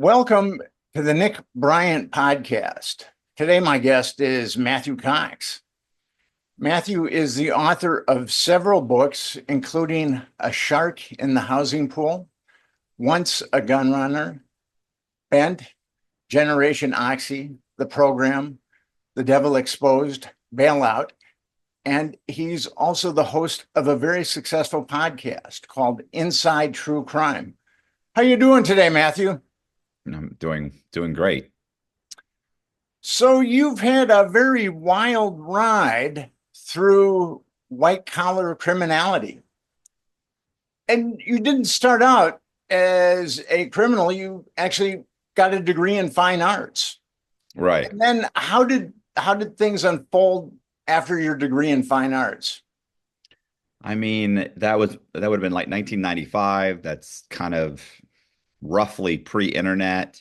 Welcome to the Nick Bryant podcast. Today, my guest is Matthew Cox. Matthew is the author of several books, including A Shark in the Housing Pool, Once a Gunrunner, Bent, Generation Oxy, The Program, The Devil Exposed, Bailout, and he's also the host of a very successful podcast called Inside True Crime. How you doing today, Matthew? I'm doing great. So you've had a very wild ride through white collar criminality. And you didn't start out as a criminal. You actually got a degree in fine arts. Right. And then how did things unfold after your degree in fine arts? I mean, that would have been like 1995. That's kind of roughly pre-internet.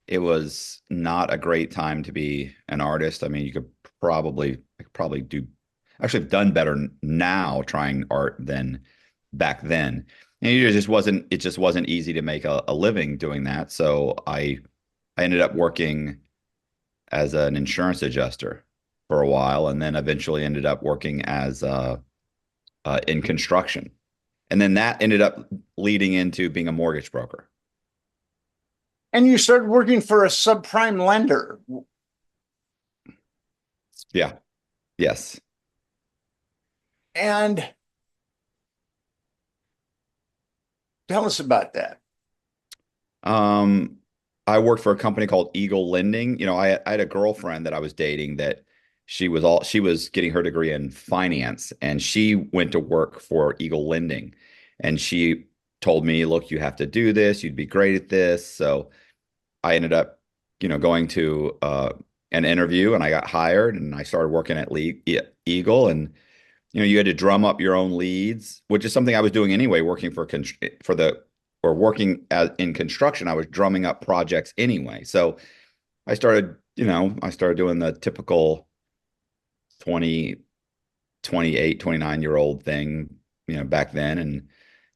It was not a great time to be an artist. I mean, I could probably do actually have done better now trying art than back then. And it just wasn't easy to make a living doing that. So I ended up working as an insurance adjuster for a while, and then eventually ended up working as in construction. And then that ended up leading into being a mortgage broker. And you started working for a subprime lender. Yeah. Yes. And tell us about that. Um, I worked for a company called Eagle Lending. I had a girlfriend that I was dating that she was getting her degree in finance, and she went to work for Eagle Lending. And she told me, look, you have to do this. You'd be great at this. So I ended up, going to an interview, and I got hired, and I started working at Eagle. And you had to drum up your own leads, which is something I was doing anyway, working for the or working in construction. I was drumming up projects anyway. So I started doing the typical 20, 28, 29-year-old thing, back then,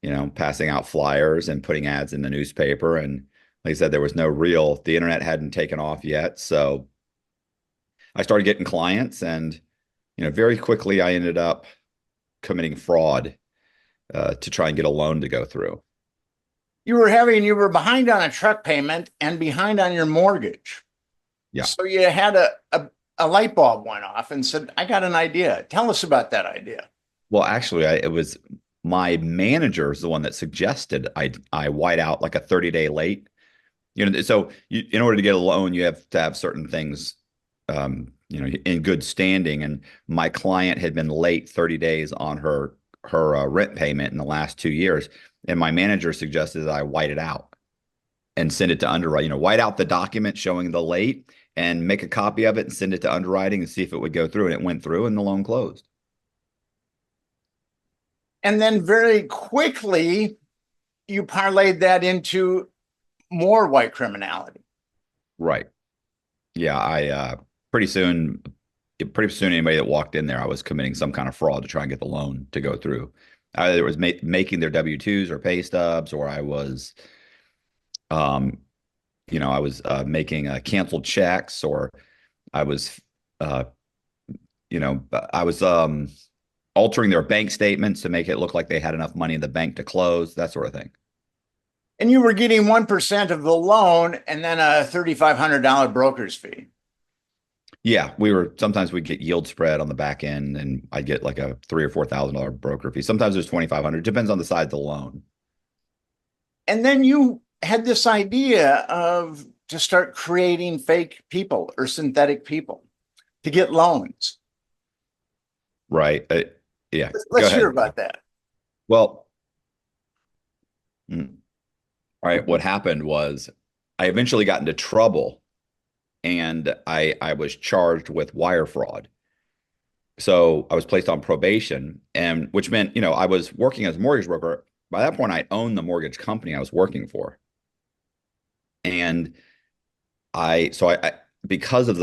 and passing out flyers and putting ads in the newspaper. And like I said, the internet hadn't taken off yet. So I started getting clients, and very quickly I ended up committing fraud to try and get a loan to go through. You were behind on a truck payment and behind on your mortgage. Yeah. So you had a light bulb went off and said, I got an idea. Tell us about that idea. Well, actually, it was my manager is the one that suggested I white out like a 30-day late. In order to get a loan, you have to have certain things, in good standing. And my client had been late 30 days on her rent payment in the last 2 years, and my manager suggested that I white it out and send it to underwriting. White out the document showing the late and make a copy of it and send it to underwriting and see if it would go through. And it went through, and the loan closed. And then very quickly, you parlayed that into more white criminality. Right. Yeah. Pretty soon, anybody that walked in there, I was committing some kind of fraud to try and get the loan to go through. Either it was making their W-2s or pay stubs, or um, I was making canceled checks, or I was, uh, I was altering their bank statements to make it look like they had enough money in the bank to close, that sort of thing. And you were getting 1% of the loan and then a $3,500 broker's fee. Yeah, sometimes we'd get yield spread on the back end, and I'd get like a $3,000 or $4,000 broker fee. Sometimes there's 2,500. Depends on the size of the loan. And then you had this idea of to start creating fake people or synthetic people to get loans. Right. Yeah. Go Let's hear ahead. about that. Well, mm, all right. What happened was I eventually got into trouble, and I was charged with wire fraud. So I was placed on probation, and which meant, I was working as a mortgage broker. By that point, I owned the mortgage company I was working for. And I because of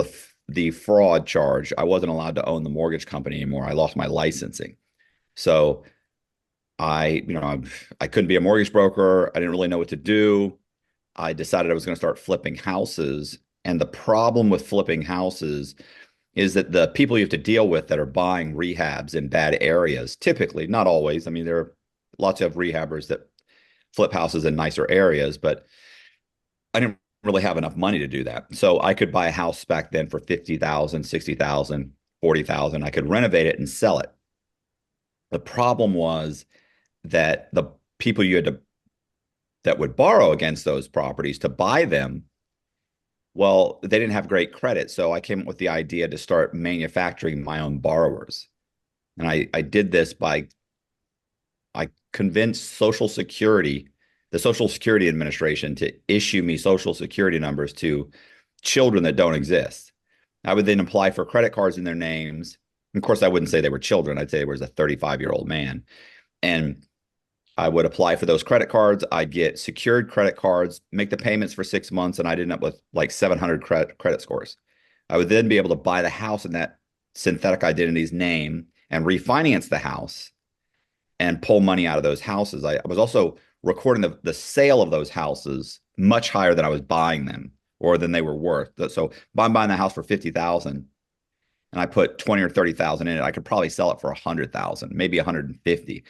the fraud charge, I wasn't allowed to own the mortgage company anymore. I lost my licensing. So I couldn't be a mortgage broker. I didn't really know what to do. I decided I was going to start flipping houses. And the problem with flipping houses is that the people you have to deal with that are buying rehabs in bad areas, typically, not always. I mean, there are lots of rehabbers that flip houses in nicer areas, but I didn't really have enough money to do that. So I could buy a house back then for 50,000, 60,000, 40,000. I could renovate it and sell it. The problem was that the people you had to that would borrow against those properties to buy them, well, they didn't have great credit. So I came up with the idea to start manufacturing my own borrowers. And I did this by I convinced the Social Security Administration, to issue me Social Security numbers to children that don't exist. I would then apply for credit cards in their names. Of course, I wouldn't say they were children. I'd say it was a 35-year-old man. And I would apply for those credit cards. I'd get secured credit cards, make the payments for 6 months, and I'd end up with like 700 credit scores. I would then be able to buy the house in that synthetic identity's name and refinance the house and pull money out of those houses. I was also recording the sale of those houses much higher than I was buying them or than they were worth. So if I'm buying the house for 50,000 and I put 20 or 30,000 in it, I could probably sell it for 100,000, maybe 150.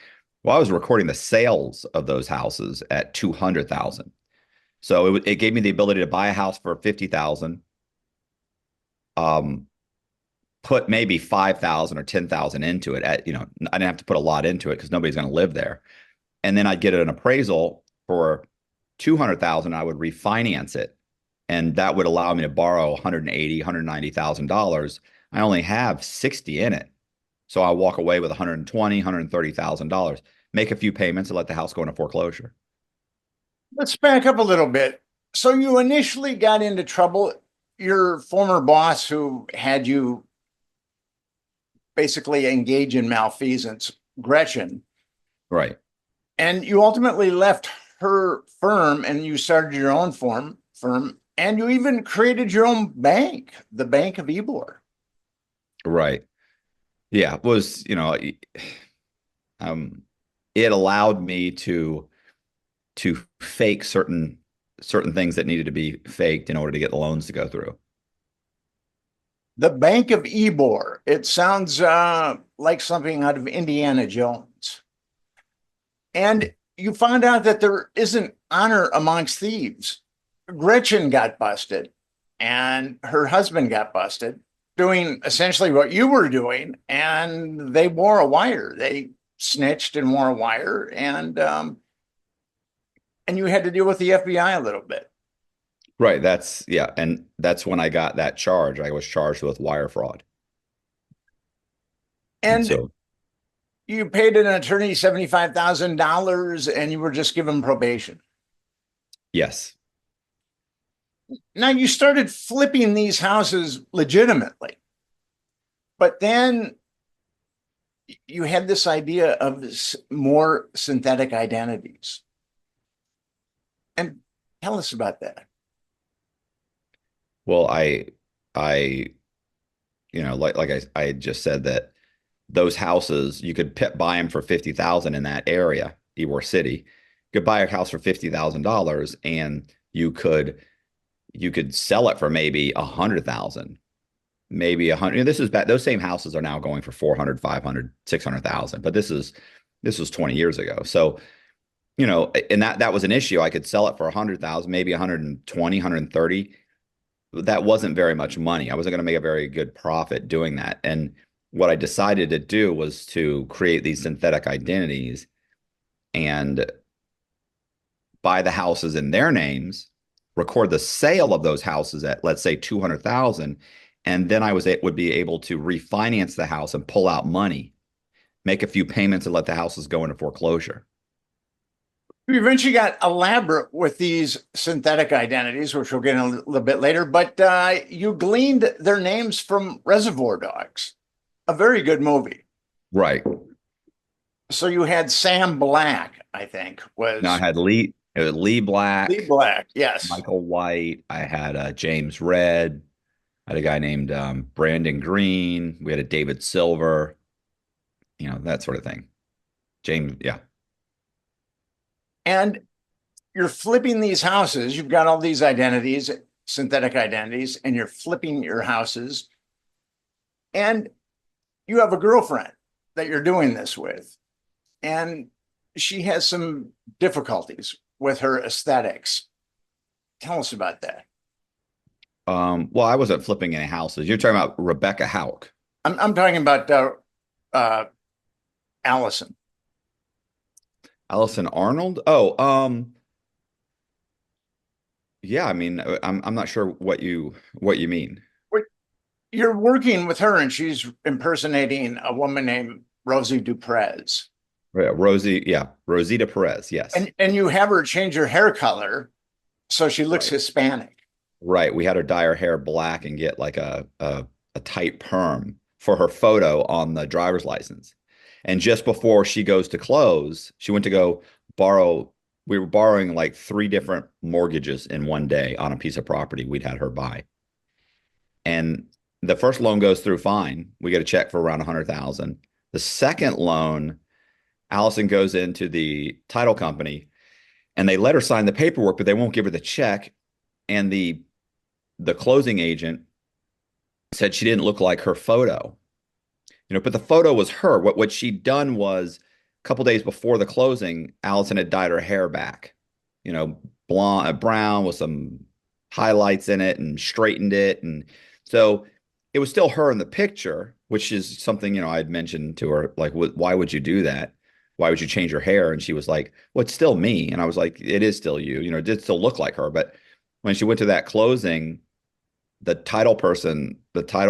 Well, I was recording the sales of those houses at 200,000. So it gave me the ability to buy a house for 50,000, put maybe 5,000 or 10,000 into it. I didn't have to put a lot into it because nobody's going to live there. And then I'd get an appraisal for 200,000. I would refinance it, and that would allow me to borrow 180, $190,000. I only have 60 in it. So I walk away with 120, $130,000, make a few payments and let the house go into foreclosure. Let's back up a little bit. So you initially got into trouble. Your former boss, who had you basically engage in malfeasance, Gretchen, Right. and you ultimately left her firm and you started your own firm, and you even created your own bank, the Bank of Ybor. Right. Yeah. It was, it allowed me to fake certain things that needed to be faked in order to get the loans to go through. The Bank of Ybor. It sounds like something out of Indiana Jones. And you found out that there isn't honor amongst thieves. Gretchen got busted and her husband got busted doing essentially what you were doing. And they wore a wire. They snitched and wore a wire. And you had to deal with the FBI a little bit. Right. Yeah. And that's when I got that charge. I was charged with wire fraud. And And so, you paid an attorney $75,000 and you were just given probation. yes. Now you started flipping these houses legitimately, but then you had this idea of more synthetic identities. And tell us about that. Well, I, like I just said that those houses, you could buy them for 50,000 in that area, Ybor City. You could buy a house for $50,000 and you could sell it for maybe 100,000, maybe 100. This is bad. Those same houses are now going for 400, 500, 600,000, but this was 20 years ago. So, and that was an issue. I could sell it for 100,000, maybe 120, 130. That wasn't very much money. I wasn't going to make a very good profit doing that. And what I decided to do was to create these synthetic identities and buy the houses in their names, record the sale of those houses at, let's say, 200,000, and then would be able to refinance the house and pull out money, make a few payments, and let the houses go into foreclosure. You eventually got elaborate with these synthetic identities, which we'll get in a little bit later, but you gleaned their names from Reservoir Dogs, a very good movie. Right. So you had Sam Black, I think, Now I was had it was Lee Lee Black, Black. Yes. Michael White. I had James Red. I had a guy named Brandon Green. We had a David Silver, that sort of thing. James, yeah. And you're flipping these houses. You've got all these identities, synthetic identities, and you're flipping your houses. And you have a girlfriend that you're doing this with, and she has some difficulties with her aesthetics. Tell us about that. Well, I wasn't flipping any houses. You're talking about Rebecca Hauk. I'm talking about uh, Allison. Allison Arnold? Oh, yeah, I mean, I'm not sure what you mean. You're working with her, and she's impersonating a woman named Rosie Duprez. Yeah, Rosie, yeah, Rosita Perez, yes. And you have her change her hair color so she looks Right. Hispanic. Right. We had her dye her hair black and get like a tight perm for her photo on the driver's license. And just before she goes to close, she went to go borrow. We were borrowing like three different mortgages in one day on a piece of property we'd had her buy. And the first loan goes through fine. We get a check for around 100,000. The second loan, Allison goes into the title company and they let her sign the paperwork, but they won't give her the check. And the closing agent said she didn't look like her photo. But the photo was her. What she'd done was a couple days before the closing, Allison had dyed her hair back, blonde, brown with some highlights in it and straightened it. And so it was still her in the picture, which is something, I'd mentioned to her, like, why would you do that? Why would you change your hair? And she was like, well, it's still me. And I was like, it is still you. It did still look like her. But when she went to that closing, the title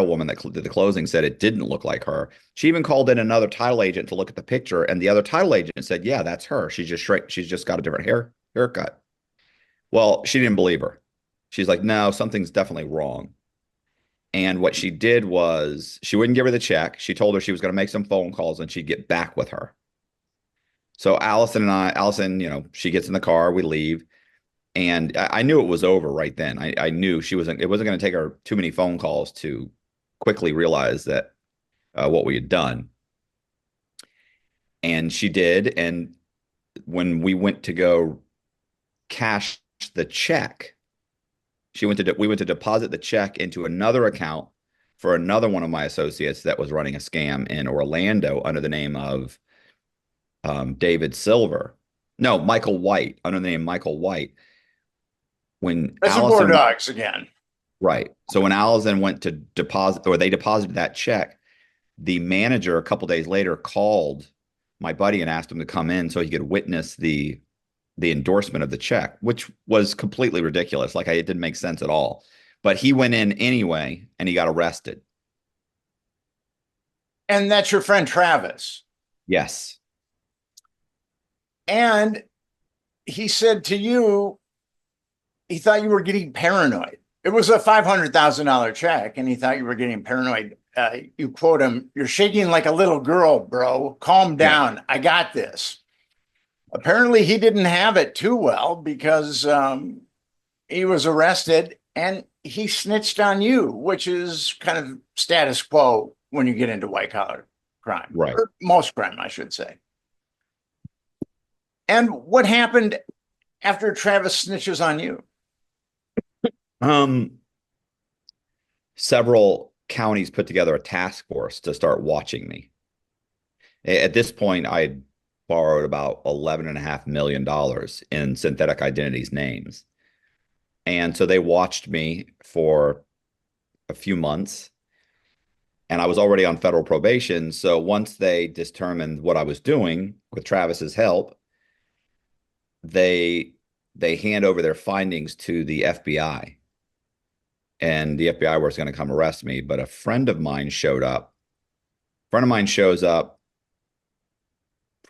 woman that did the closing said it didn't look like her. She even called in another title agent to look at the picture, and the other title agent said, "Yeah, that's her. She's just got a different haircut." Well, she didn't believe her. She's like, "No, something's definitely wrong." And what she did was she wouldn't give her the check. She told her she was going to make some phone calls and she'd get back with her. So Allison, she gets in the car, we leave. And I knew it was over right then. I knew it wasn't going to take her too many phone calls to quickly realize that what we had done. And she did. And when we went to go cash the check, we went to deposit the check into another account for another one of my associates that was running a scam in Orlando under the name of David Silver. No, Michael White, under the name Michael White. When That's a War Dogs again. Right. So when Allison went to deposit, or they deposited that check, the manager a couple days later called my buddy and asked him to come in so he could witness the endorsement of the check, which was completely ridiculous. Like, it didn't make sense at all. But he went in anyway and he got arrested. And that's your friend Travis. Yes. And he said to you, he thought you were getting paranoid. It was a $500,000 check, and he thought you were getting paranoid. You quote him, "You're shaking like a little girl, bro. Calm down. Yeah. I got this." Apparently, he didn't have it too well because he was arrested and he snitched on you, which is kind of status quo when you get into white collar crime, right? Or most crime, I should say. And what happened after Travis snitches on you? Several counties put together a task force to start watching me. At this point, I borrowed about $11.5 million in synthetic identities names. And so they watched me for a few months, and I was already on federal probation. So once they determined what I was doing with Travis's help, they hand over their findings to the FBI. And the FBI was going to come arrest me, but a friend of mine showed up. A friend of mine shows up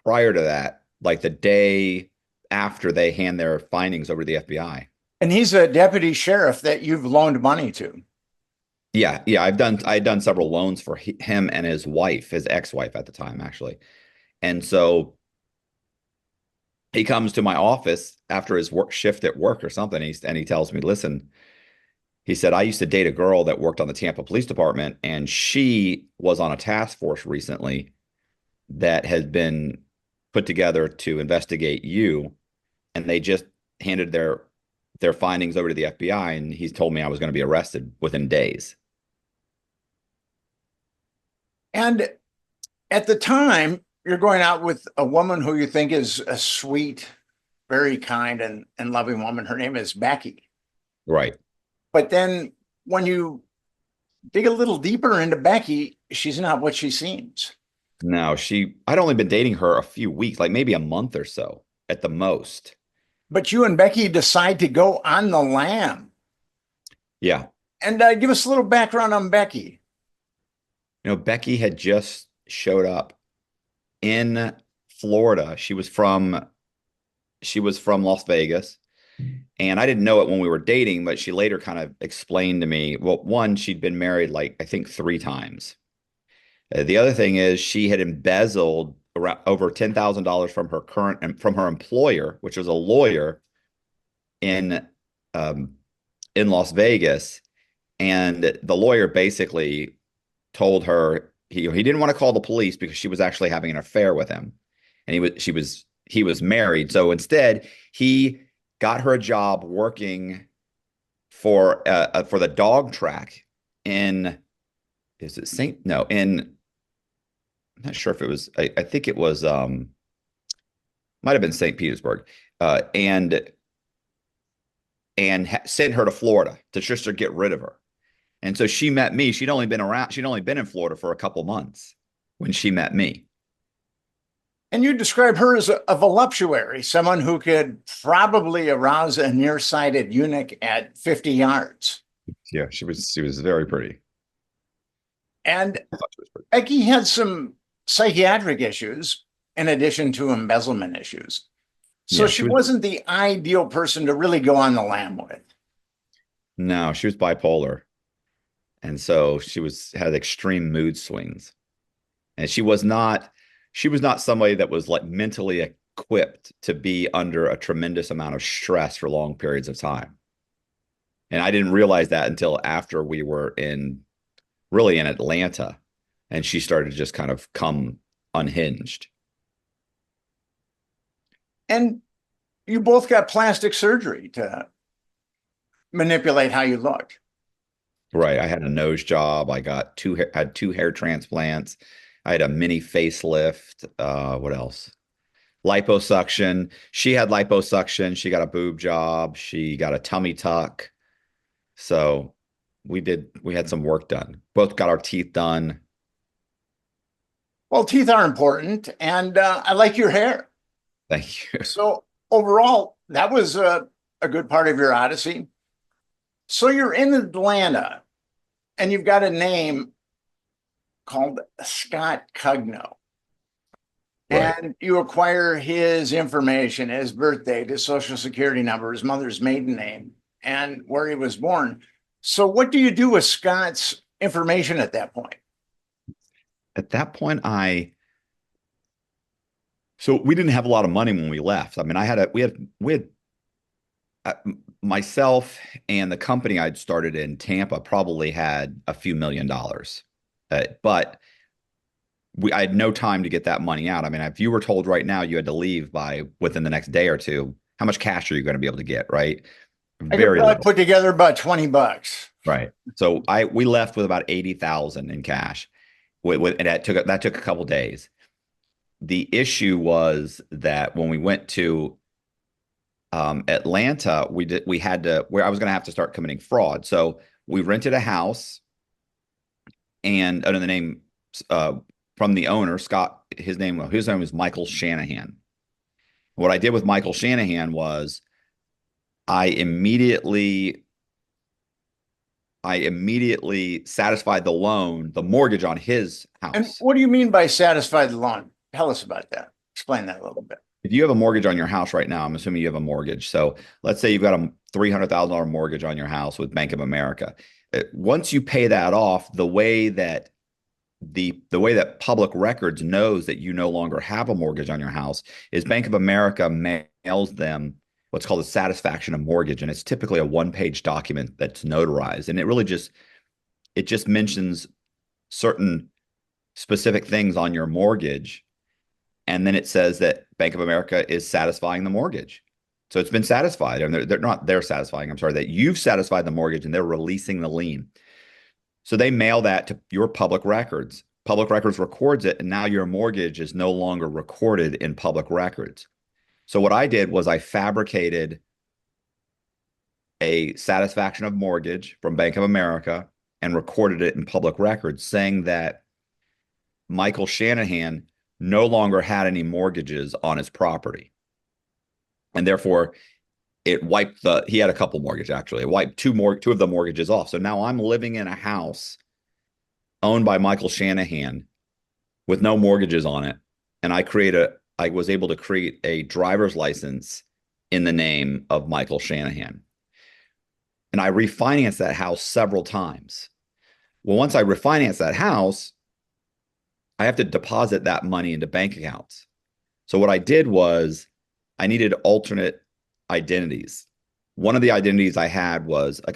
prior to that, like the day after they hand their findings over to the FBI. And he's a deputy sheriff that you've loaned money to. Yeah. I'd done several loans for him and his wife, his ex-wife at the time, actually. And so he comes to my office after his work shift at work or something. And he tells me, "Listen," he said, "I used to date a girl that worked on the Tampa Police Department, and she was on a task force recently that has been put together to investigate you. And handed their findings over to the FBI, and he told me I was going to be arrested within days. And at the time, you're going out with a woman who you think is a sweet, very kind and loving woman. Her name is Becky. Right. But then when you dig a little deeper into Becky, she's not what she seems. No, I'd only been dating her a few weeks, like maybe a month or so at the most. But you and Becky decide to go on the lam. Yeah. And give us a little background on Becky. Becky had just showed up in Florida. She was from Las Vegas. And I didn't know it when we were dating, but she later kind of explained to me, well, one, she'd been married like I think 3 times. The other thing is she had embezzled around over $10,000 from her employer, which was a lawyer in um, in Las Vegas, and the lawyer basically told her he didn't want to call the police because she was actually having an affair with him, and he was married. So instead, he got her a job working for the dog track in is it Saint no in I'm not sure if it was I think it was might have been St. Petersburg, and sent her to Florida to just to get rid of her. And so she met me. She'd only been in Florida for a couple months when she met me. And you describe her as a voluptuary, someone who could probably arouse a nearsighted eunuch at 50 yards. Yeah, she was very pretty. And I thought she was pretty. Becky had some psychiatric issues in addition to embezzlement issues. So Yeah, she she was wasn't the ideal person to really go on the lam with. no, she was bipolar. And so had extreme mood swings. And she was not somebody that was like mentally equipped to be under a tremendous amount of stress for long periods of time. And I didn't realize that until after we were really in Atlanta and she started to just kind of come unhinged. And you both got plastic surgery to manipulate how you looked. Right. I had a nose job. Had 2 hair transplants. I had a mini facelift. What else? Liposuction. She had liposuction. She got a boob job. She got a tummy tuck. So we had some work done. Both got our teeth done. Well, teeth are important, and I like your hair. Thank you. So overall, that was a good part of your odyssey. So you're in Atlanta, and you've got a name called Scott Cugno. Right. And you acquire his information, his birthday, his social security number, his mother's maiden name, and where he was born. So what do you do with Scott's information at that point? At that point, so we didn't have a lot of money when we left. I mean, we had uh, myself and the company I'd started in Tampa probably had a few $1 million. But I had no time to get that money out. I mean, if you were told right now you had to leave by within the next day or two, how much cash are you going to be able to get, right? I could Very probably little. put together about 20 bucks. Right. So we left with about 80,000 in cash. And that took a couple days. The issue was that when we went to Atlanta, we had to where I was going to have to start committing fraud. So we rented a house and under the name uh, from the owner, Scott. His name was Michael Shanahan. What I did with Michael Shanahan was I immediately I immediately satisfied the mortgage on his And house. what do you mean by satisfied the loan? Tell us about that. Explain that a little bit. If you have a mortgage on your house right now, I'm assuming you have a mortgage. So let's say you've got a $300,000 mortgage on your house with Bank of America. Once you pay that off, the way that public records knows that you no longer have a mortgage on your house is Bank of America mails them what's called a satisfaction of mortgage, and it's typically a one-page document that's notarized, and it just mentions certain specific things on your mortgage, and then it says that Bank of America is satisfying the mortgage. So it's been satisfied, and they're satisfying. I'm sorry, that you've satisfied the mortgage and they're releasing the lien. So they mail that to your public records. Public records records it, and now your mortgage is no longer recorded in public records. So what I did was I fabricated a satisfaction of mortgage from Bank of America and recorded it in public records saying that Michael Shanahan no longer had any mortgages on his property. And therefore, he had a couple mortgages actually. It wiped two of the mortgages off. So now I'm living in a house owned by Michael Shanahan with no mortgages on it. And I was able to create a driver's license in the name of Michael Shanahan. And I refinanced that house several times. Well, once I refinance that house, I have to deposit that money into bank accounts. So what I did was I needed alternate identities. One of the identities I had was a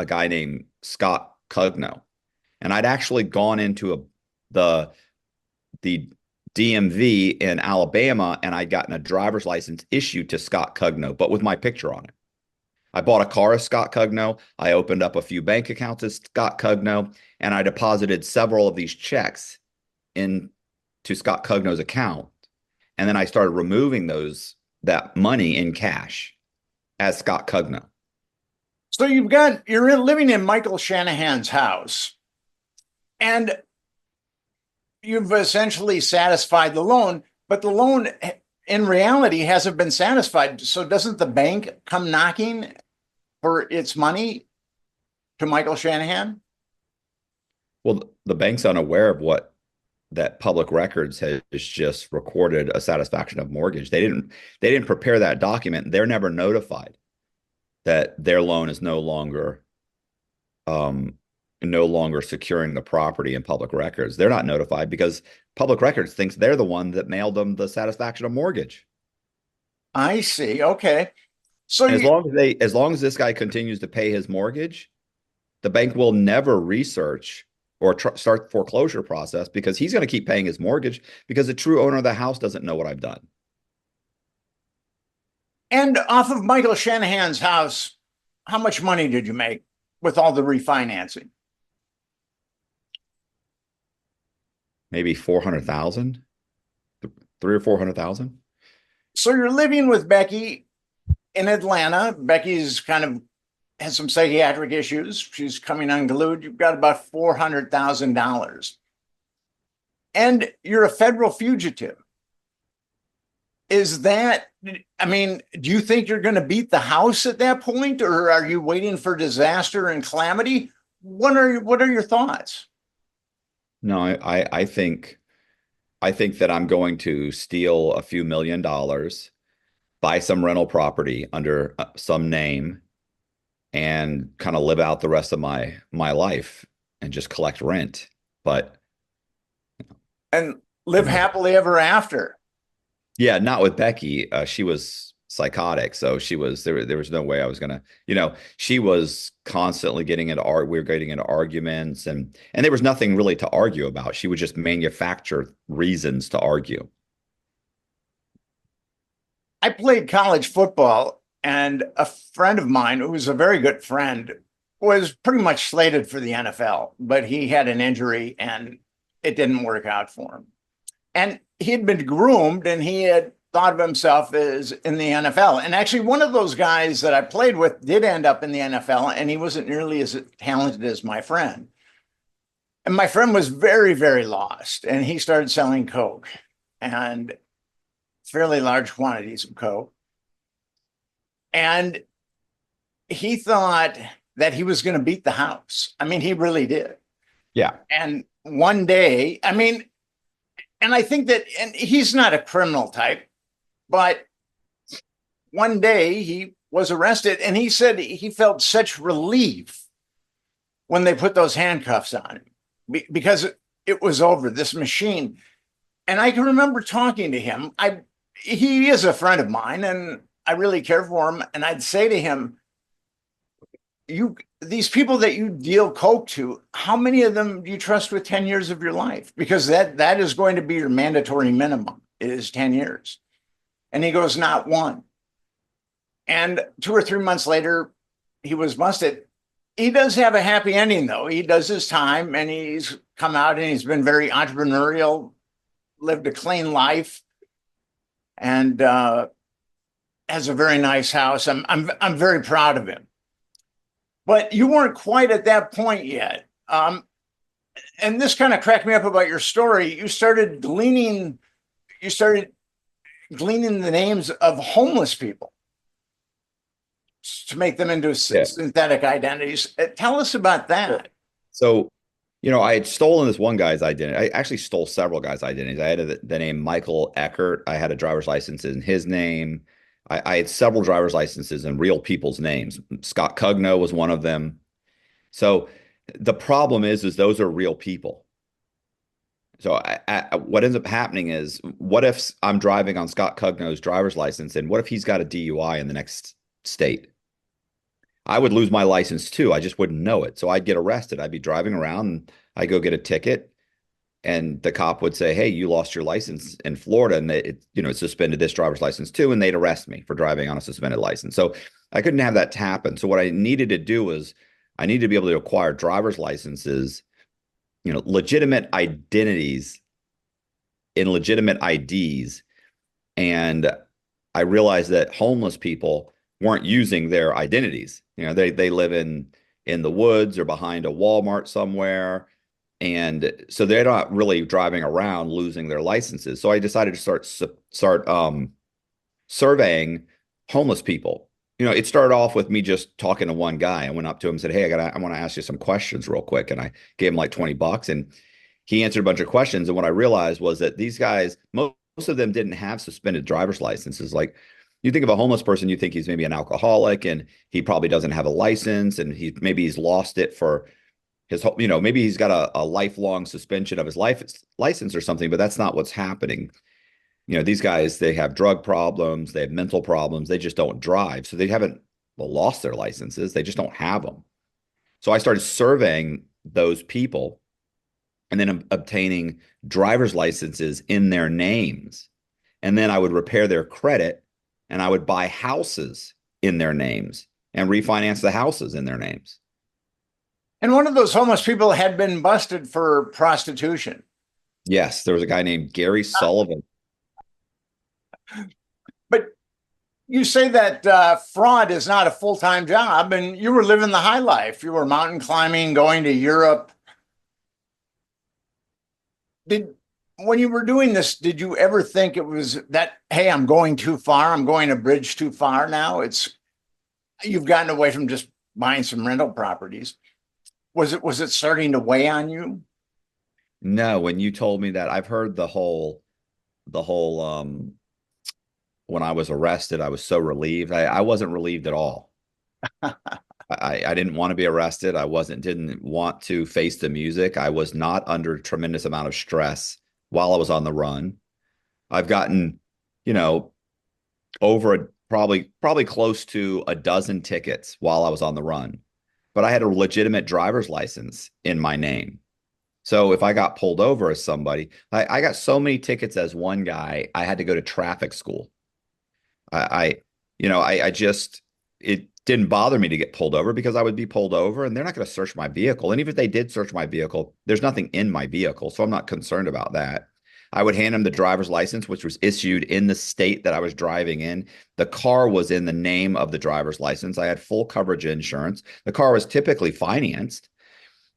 guy named Scott Cugno. And I'd actually gone into the DMV in Alabama, and I'd gotten a driver's license issued to Scott Cugno, but with my picture on it. I bought a car as Scott Cugno. I opened up a few bank accounts as Scott Cugno, and I deposited several of these checks into Scott Cugno's account. And then I started removing that money in cash as Scott Cugno. So you're living in Michael Shanahan's house, and you've essentially satisfied the loan, but the loan in reality hasn't been satisfied. So doesn't the bank come knocking for its money to Michael Shanahan? Well, the bank's unaware of what that public records has just recorded a satisfaction of mortgage. They didn't prepare that document. They're never notified that their loan is no longer securing the property in public records. They're not notified because public records thinks they're the one that mailed them the satisfaction of mortgage. I see. Okay. So And as long as this guy continues to pay his mortgage, the bank will never research or start the foreclosure process because he's going to keep paying his mortgage because the true owner of the house doesn't know what I've done. and off of Michael Shanahan's house, how much money did you make with all the refinancing? Maybe 400,000, 3 or 400,000. So you're living with Becky in Atlanta. Becky's kind of has some psychiatric issues. She's coming unglued. You've got about $400,000. And you're a federal fugitive. Is that, I mean, do you think you're going to beat the house at that point, or are you waiting for disaster and calamity? What are your thoughts? No, I think that I'm going to steal a few $1,000,000, buy some rental property under some name, and kind of live out the rest of my life and just collect rent. But And live happily ever after. yeah, not with Becky. She was psychotic, so there was no way I was gonna, she was constantly we were getting into arguments, and there was nothing really to argue about. She would just manufacture reasons to argue. I played college football, and a friend of mine, who was a very good friend, was pretty much slated for the NFL, but he had an injury and it didn't work out for him. And he had been groomed, and he had thought of himself as in the NFL. And actually, one of those guys that I played with did end up in the NFL, and he wasn't nearly as talented as my friend. And my friend was very, very lost, and he started selling coke, and fairly large quantities of coke. And he thought that he was going to beat the house. I mean, he really did. Yeah. And one day, I mean, and I think that, and he's not a criminal type, but one day he was arrested, and he said he felt such relief when they put those handcuffs on him because it was over, this machine. And I can remember talking to him. He is a friend of mine, and I really care for him. And I'd say to him, these people that you deal coke to, how many of them do you trust with 10 years of your life? Because that is going to be your mandatory minimum, is 10 years. And he goes, not one. And 2 or 3 months later, he was busted. He does have a happy ending, though. He does his time and he's come out and he's been very entrepreneurial, lived a clean life, and has a very nice house. I'm very proud of him. But you weren't quite at that point yet. And this kind of cracked me up about your story. You started gleaning the names of homeless people to make them into Yeah. synthetic identities. Tell us about that. So, I had stolen this one guy's identity. I actually stole several guys' identities. I had the name Michael Eckert. I had a driver's license in his name. I had several driver's licenses in real people's names. Scott Cugno was one of them. So the problem is those are real people. So what ends up happening is, what if I'm driving on Scott Cugno's driver's license, and what if he's got a DUI in the next state? I would lose my license too. I just wouldn't know it. So I'd get arrested. I'd be driving around and I go get a ticket, and the cop would say, "Hey, you lost your license in Florida, and it suspended this driver's license too," and they'd arrest me for driving on a suspended license. So I couldn't have that happen. So what I needed to do was, I needed to be able to acquire driver's licenses, legitimate identities in legitimate IDs. And I realized that homeless people weren't using their identities. They live in the woods or behind a Walmart somewhere. And so they're not really driving around losing their licenses. So I decided to start surveying homeless people. It started off with me just talking to one guy. I went up to him and said, "Hey, I want to ask you some questions real quick." And I gave him like $20, and he answered a bunch of questions. And what I realized was that these guys, most of them didn't have suspended driver's licenses. Like, you think of a homeless person, you think he's maybe an alcoholic and he probably doesn't have a license, and maybe he's lost it for his whole, maybe he's got a lifelong suspension of his license or something, but that's not what's happening. These guys, they have drug problems, they have mental problems, they just don't drive. So they haven't, well, lost their licenses, they just don't have them. So I started surveying those people and then obtaining driver's licenses in their names. And then I would repair their credit, and I would buy houses in their names and refinance the houses in their names. And one of those homeless people had been busted for prostitution. Yes, there was a guy named Gary Sullivan. But you say that fraud is not a full-time job, and you were living the high life. You were mountain climbing, going to Europe. When you were doing this, did you ever think it was that, hey, I'm going too far, I'm going a bridge too far now? You've gotten away from just buying some rental properties. Was it starting to weigh on you? No, when you told me that, I've heard the whole when I was arrested, I was so relieved. I wasn't relieved at all. I didn't want to be arrested. Didn't want to face the music. I was not under a tremendous amount of stress while I was on the run. I've gotten, over probably close to a dozen tickets while I was on the run, but I had a legitimate driver's license in my name. So if I got pulled over as somebody, I got so many tickets as one guy, I had to go to traffic school. I, I just, it didn't bother me to get pulled over because I would be pulled over and they're not going to search my vehicle. And even if they did search my vehicle, there's nothing in my vehicle. So I'm not concerned about that. I would hand them the driver's license, which was issued in the state that I was driving in. The car was in the name of the driver's license. I had full coverage insurance. The car was typically financed,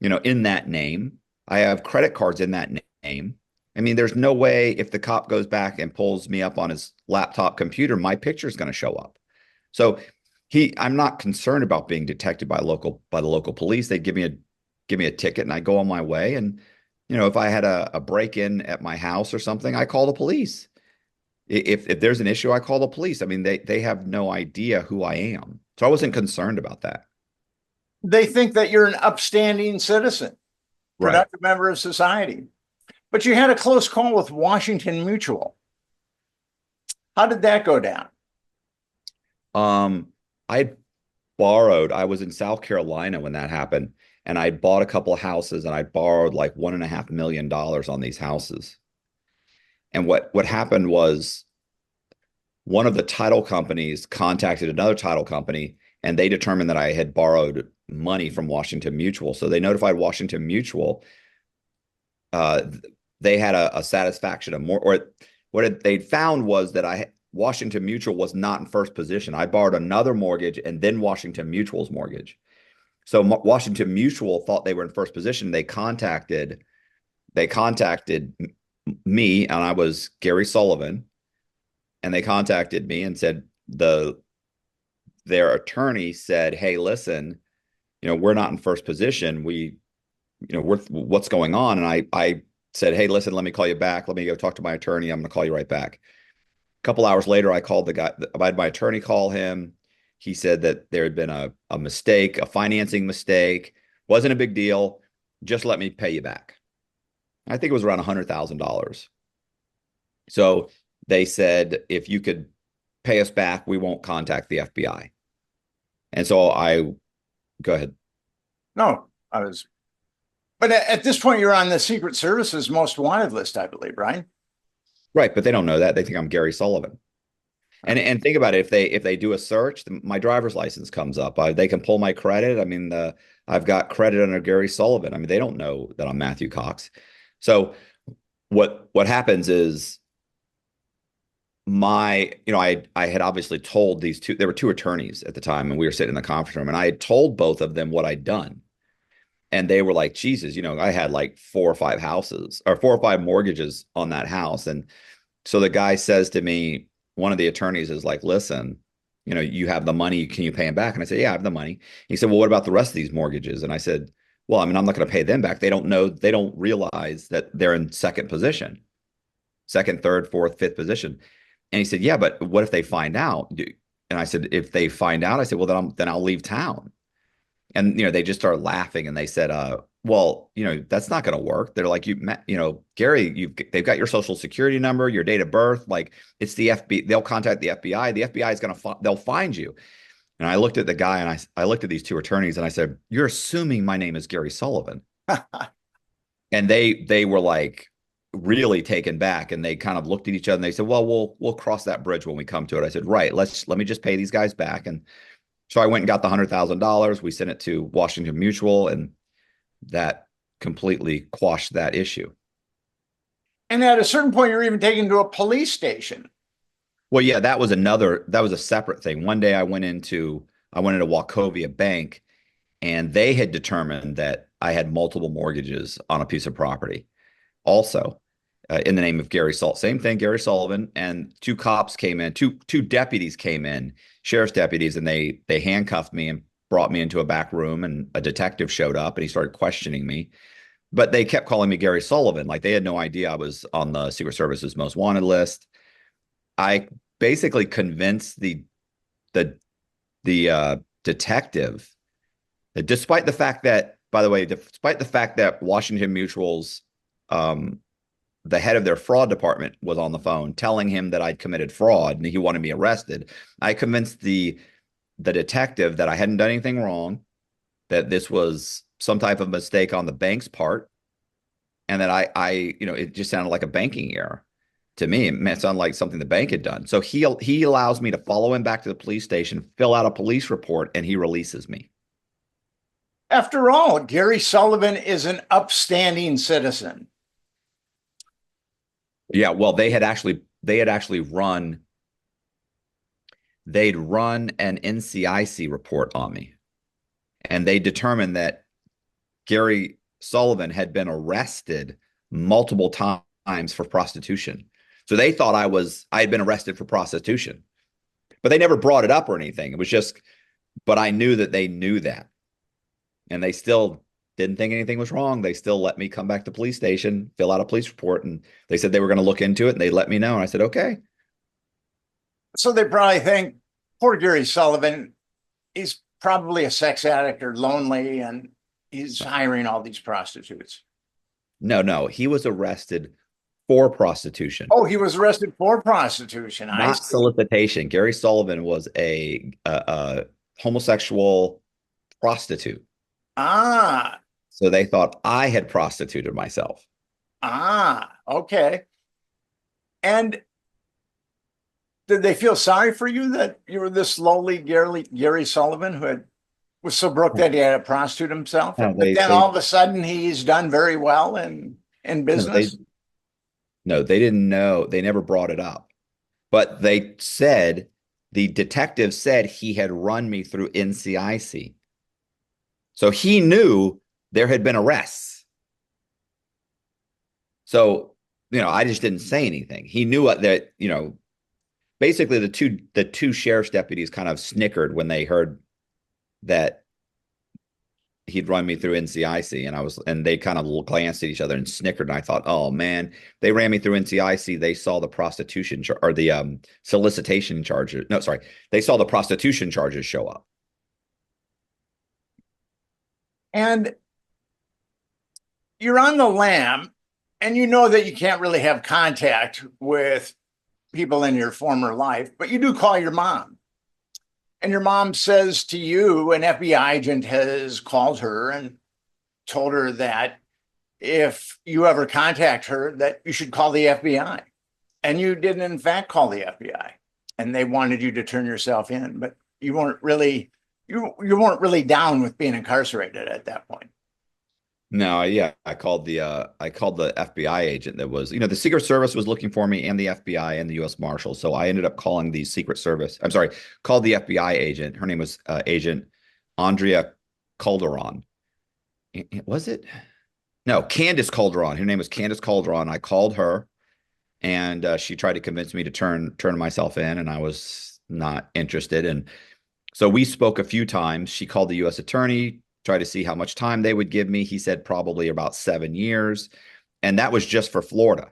in that name. I have credit cards in that name. I mean, there's no way if the cop goes back and pulls me up on his laptop computer, my picture is going to show up. So I'm not concerned about being detected by the local police. They give me a ticket and I go on my way. And, if I had a break-in at my house or something, I call the police. If there's an issue, I call the police. I mean, they have no idea who I am. So I wasn't concerned about that. They think that you're an upstanding citizen, Right. productive member of society. But you had a close call with Washington Mutual. How did that go down? I was in South Carolina when that happened, and I bought a couple of houses and I borrowed like $1.5 million on these houses. And what happened was one of the title companies contacted another title company, and they determined that I had borrowed money from Washington Mutual. So they notified Washington Mutual. Uh, they had a satisfaction of more, or what they found was that Washington Mutual was not in first position. I borrowed another mortgage and then Washington Mutual's mortgage. So Washington Mutual thought they were in first position. They contacted me, and I was Gary Sullivan, and they contacted me and said their attorney said, "Hey, listen, we're not in first position. What's going on?" And I said, "Hey, listen, let me call you back. Let me go talk to my attorney. I'm going to call you right back." A couple hours later, I called the guy. I had my attorney call him. He said that there had been a mistake, a financing mistake. Wasn't a big deal. Just let me pay you back. I think it was around $100,000. So they said, if you could pay us back, we won't contact the FBI. And so go ahead. No, but at this point, you're on the Secret Service's most wanted list, I believe, right? Right, but they don't know that. They think I'm Gary Sullivan. And think about it. If they do a search, my driver's license comes up. They can pull my credit. I mean, I've got credit under Gary Sullivan. I mean, they don't know that I'm Matthew Cox. So what happens is I had obviously told these two. There were two attorneys at the time, and we were sitting in the conference room, and I had told both of them what I'd done. And they were like, Jesus, I had like 4 or 5 houses or 4 or 5 mortgages on that house. And so the guy says to me, one of the attorneys is like, listen, you have the money. Can you pay him back? And I said, yeah, I have the money. He said, well, what about the rest of these mortgages? And I said, well, I mean, I'm not going to pay them back. They don't know. They don't realize that they're in second position, second, third, fourth, fifth position. And he said, yeah, but what if they find out? And I said, if they find out, I said, well, then I'll leave town. And they just started laughing, and they said, well, that's not going to work. They're like, Gary, they've got your social security number, your date of birth. Like, it's the FBI. They'll contact the FBI. The FBI is they'll find you. And I looked at the guy, and I looked at these two attorneys, and I said, you're assuming my name is Gary Sullivan. And they were like really taken back, and they kind of looked at each other, and they said, well, we'll cross that bridge when we come to it. I said, right, let me just pay these guys back. And so I went and got the $100,000. We sent it to Washington Mutual, and that completely quashed that issue. And at a certain point, you're even taken to a police station. Well, yeah, that was a separate thing. One day I went into Wachovia Bank, and they had determined that I had multiple mortgages on a piece of property. Also, in the name of Gary Sullivan, same thing, Gary Sullivan, and two cops came in, two deputies came in, sheriff's deputies, and they handcuffed me and brought me into a back room, and a detective showed up, and he started questioning me. But they kept calling me Gary Sullivan. Like, they had no idea I was on the Secret Service's most wanted list. I basically convinced the detective that, despite the fact that, by the way, despite the fact that Washington Mutual's the head of their fraud department was on the phone telling him that I'd committed fraud and he wanted me arrested, I convinced the detective that I hadn't done anything wrong, that this was some type of mistake on the bank's part, and that it just sounded like a banking error to me. It sounded like something the bank had done. So he allows me to follow him back to the police station, fill out a police report, and he releases me. After all, Gary Sullivan is an upstanding citizen. Yeah, well, they'd run an NCIC report on me, and they determined that Gary Sullivan had been arrested multiple times for prostitution. So they thought I had been arrested for prostitution, but they never brought it up or anything. It was just, but I knew that they knew that, and they still didn't think anything was wrong. They still let me come back to the police station, fill out a police report, and they said they were going to look into it, and they'd let me know. And I said, okay. So they probably think, poor Gary Sullivan, he's probably a sex addict or lonely, and he's hiring all these prostitutes. No, he was arrested for prostitution. Oh, he was arrested for prostitution. Not solicitation. Gary Sullivan was a homosexual prostitute. Ah. So they thought I had prostituted myself. Ah, okay. And Did they feel sorry for you that you were this lowly Gary Sullivan who was so broke that he had to prostitute himself? No, But then all of a sudden he's done very well in no, they, business. no, they didn't know. They never brought it up. But they said the detective said he had run me through NCIC. So he knew there had been arrests. So, I just didn't say anything. He knew that, basically the two sheriff's deputies kind of snickered when they heard that he'd run me through NCIC, and they kind of glanced at each other and snickered. And I thought, oh man, they ran me through NCIC. They saw the prostitution or the solicitation charges. No, sorry, they saw the prostitution charges show up. And you're on the lam, and you know that you can't really have contact with people in your former life, but you do call your mom. And your mom says to you, an FBI agent has called her and told her that if you ever contact her, that you should call the FBI. And you did, in fact, call the FBI. And they wanted you to turn yourself in, but you weren't really down with being incarcerated at that point. No, yeah, I called the FBI agent that was, the Secret Service was looking for me and the FBI and the U.S. Marshals. So I ended up calling the Secret Service. I'm sorry, called the FBI agent. Her name was Agent Andrea Calderon. Was it? No, Candace Calderon. Her name was Candace Calderon. I called her, and she tried to convince me to turn myself in, and I was not interested. And so we spoke a few times. She called the U.S. attorney, tried to see how much time they would give me. He said probably about 7 years. And that was just for Florida.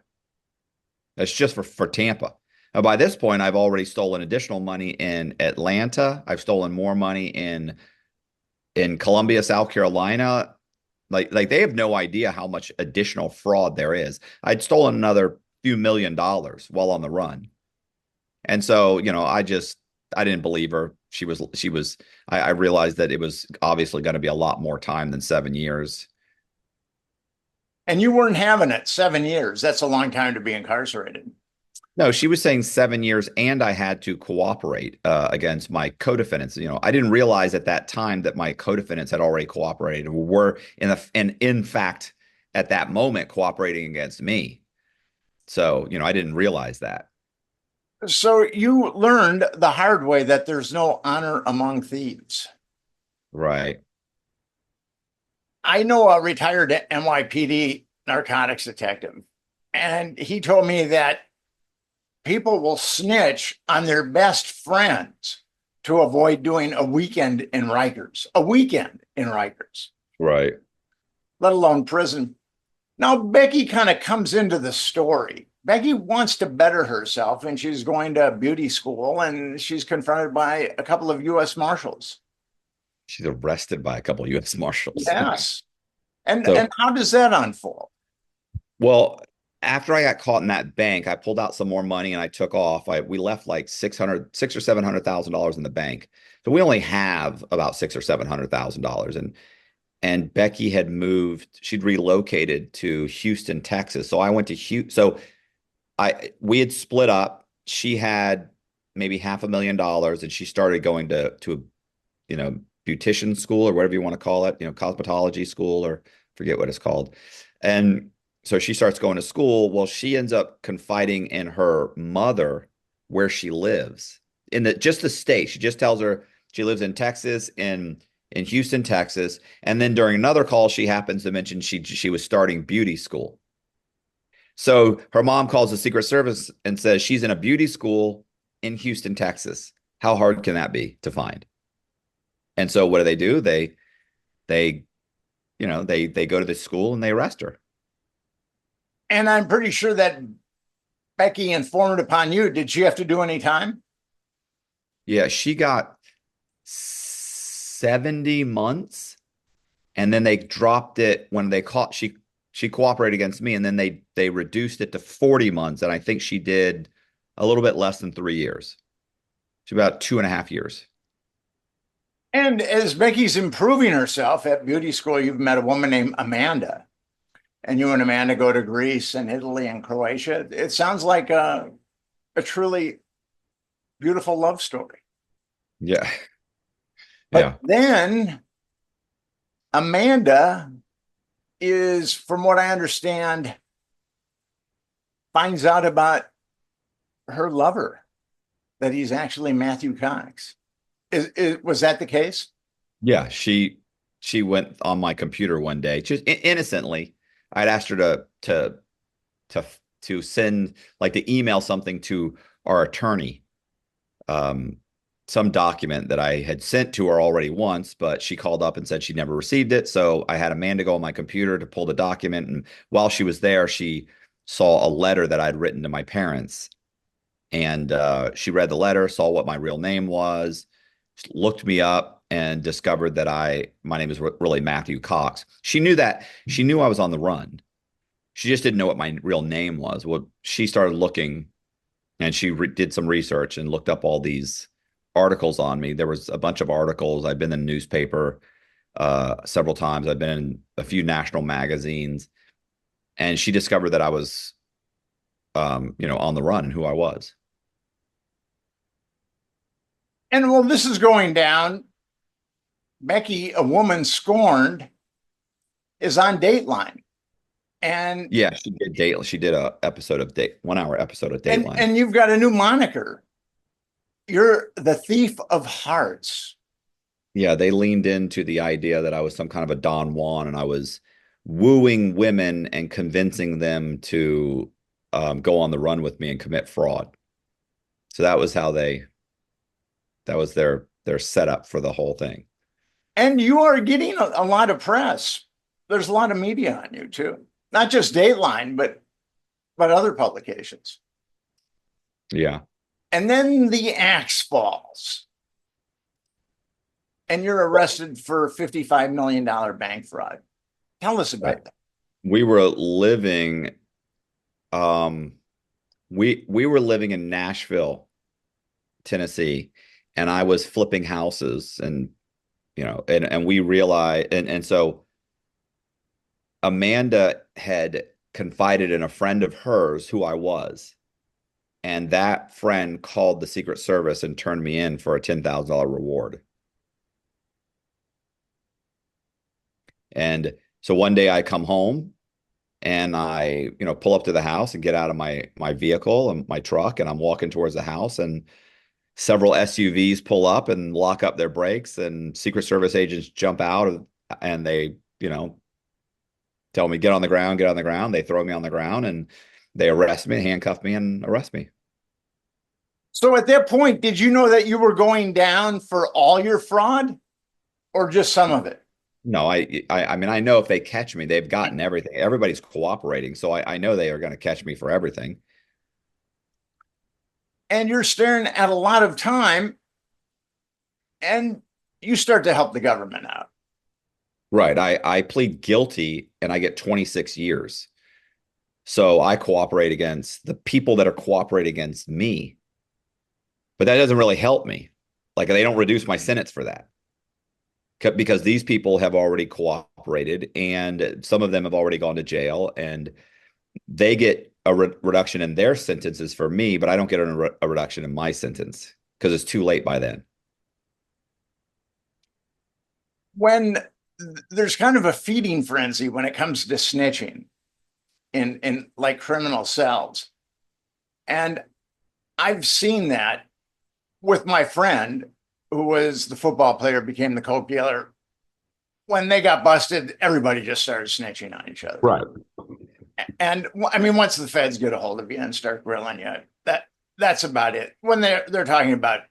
That's just for Tampa. Now, by this point, I've already stolen additional money in Atlanta. I've stolen more money in Columbia, South Carolina. Like they have no idea how much additional fraud there is. I'd stolen another few $1 million while on the run. And so, I didn't believe her. I realized that it was obviously going to be a lot more time than 7 years. And you weren't having it 7 years. That's a long time to be incarcerated. No, she was saying 7 years, and I had to cooperate against my co-defendants. I didn't realize at that time that my co-defendants had already cooperated, were in fact at that moment cooperating against me. So, I didn't realize that. So you learned the hard way that there's no honor among thieves. Right. I know a retired NYPD narcotics detective, and he told me that people will snitch on their best friends to avoid doing a weekend in Rikers, Right. let alone prison. Now, Becky kind of comes into the story. Becky wants to better herself, and she's going to beauty school, and she's confronted by a couple of U.S. Marshals. She's arrested by a couple of U.S. Marshals. Yes. And So, how does that unfold? well, after I got caught in that bank, I pulled out some more money and I took off. We left like six or $700,000 in the bank. So we only have about $600,000 or $700,000. And Becky had moved, she'd relocated to Houston, Texas. So I went to Houston. So we had split up. She had maybe $500,000 and she started going to beautician school or whatever you want to call it, cosmetology school, or forget what it's called. And so she starts going to school. Well, she ends up confiding in her mother where she lives in just the state. She just tells her she lives in Texas, in Houston, Texas. And then during another call, she happens to mention she was starting beauty school. So her mom calls the Secret Service and says she's in a beauty school in Houston, Texas. How hard can that be to find? And so what do? They go to the school and they arrest her. And I'm pretty sure that Becky informed upon you. Did she have to do any time? Yeah, she got 70 months, and then they dropped it when they caught she cooperated against me, and then they reduced it to 40 months, and I think she did a little bit less than 3 years. She's about 2.5 years. And as Becky's improving herself at beauty school, you've met a woman named Amanda. And you and Amanda go to Greece and Italy and Croatia. It sounds like a truly beautiful love story. Yeah. But Yeah. then Amanda is, from what I understand, finds out about her lover, that he's actually Matthew Cox. Was that the case? Yeah. She went on my computer one day, just innocently. I'd asked her to to send like to email something to our attorney, um, some document that I had sent to her already once, but she called up and said she never received it. So I had Amanda go on my computer to pull the document, and while she was there, she saw a letter that I'd written to my parents, and she read the letter, saw what my real name was, looked me up, and discovered that my name is really Matthew Cox. She knew I was on the run. She just didn't know what my real name was. Well, she started looking, and she did some research and looked up all these articles on me. There was a bunch of articles. I've been in the newspaper several times. I've been in a few national magazines, and she discovered that I was, on the run and who I was. And well, this is going down. Becky, a woman scorned, is on Dateline. And Yeah, she did date. She did a episode of date, 1 hour episode of Dateline. and you've got a new moniker. You're the thief of hearts. Yeah, they leaned into the idea that I was some kind of a Don Juan, and I was wooing women and convincing them to go on the run with me and commit fraud. So that was their setup for the whole thing. And you are getting a lot of press. There's a lot of media on you too. Not just Dateline, but other publications. Yeah. And then the axe falls. And you're arrested for $55 million bank fraud. Tell us about that. We were living um we were living in Nashville, Tennessee, and I was flipping houses, and and we realized, and so Amanda had confided in a friend of hers who I was, and that friend called the Secret Service and turned me in for a $10,000 reward. And so one day I come home, and I, pull up to the house and get out of my vehicle and my truck, and I'm walking towards the house, and several SUVs pull up and lock up their brakes, and Secret Service agents jump out, and they, tell me, get on the ground, get on the ground. They throw me on the ground, and they arrest me, handcuff me, and arrest me. So at that point, did you know that you were going down for all your fraud or just some of it? No, I mean, I know if they catch me, they've gotten everything. Everybody's cooperating. So I know they are going to catch me for everything. And you're staring at a lot of time and you start to help the government out. Right. I plead guilty and I get 26 years. So I cooperate against the people that are cooperating against me. But that doesn't really help me. Like, they don't reduce my sentence for that, because these people have already cooperated, and some of them have already gone to jail, and they get a reduction in their sentences for me, but I don't get a reduction in my sentence because it's too late by then. When there's kind of a feeding frenzy when it comes to snitching in like criminal cells. And I've seen that with my friend who was the football player, became the coke dealer. When they got busted, everybody just started snitching on each other. Right. And I mean, once the feds get a hold of you and start grilling you, that's about it. When they're talking about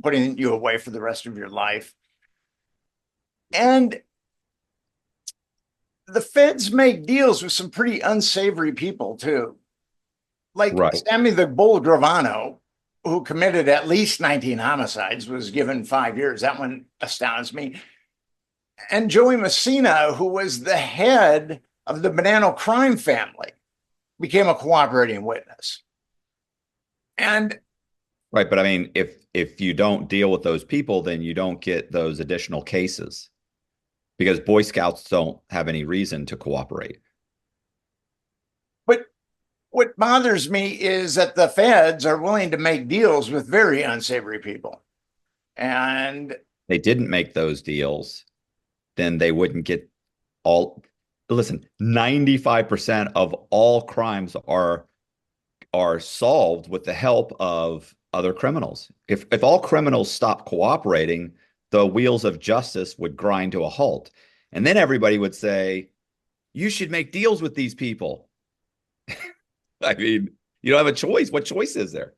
putting you away for the rest of your life. And the feds make deals with some pretty unsavory people too. Like Right. Sammy the Bull Gravano, who committed at least 19 homicides, was given 5 years. That one astounds me. And Joey Messina, who was the head of the Bonanno crime family, became a cooperating witness. And Right. But I mean, if you don't deal with those people, then you don't get those additional cases, because Boy Scouts don't have any reason to cooperate. but What bothers me is that the feds are willing to make deals with very unsavory people. And They didn't make those deals, then they wouldn't get all. Listen, 95% of all crimes are solved with the help of other criminals. If all criminals stopped cooperating, the wheels of justice would grind to a halt. And then everybody would say, you should make deals with these people. I mean, you don't have a choice. What choice is there?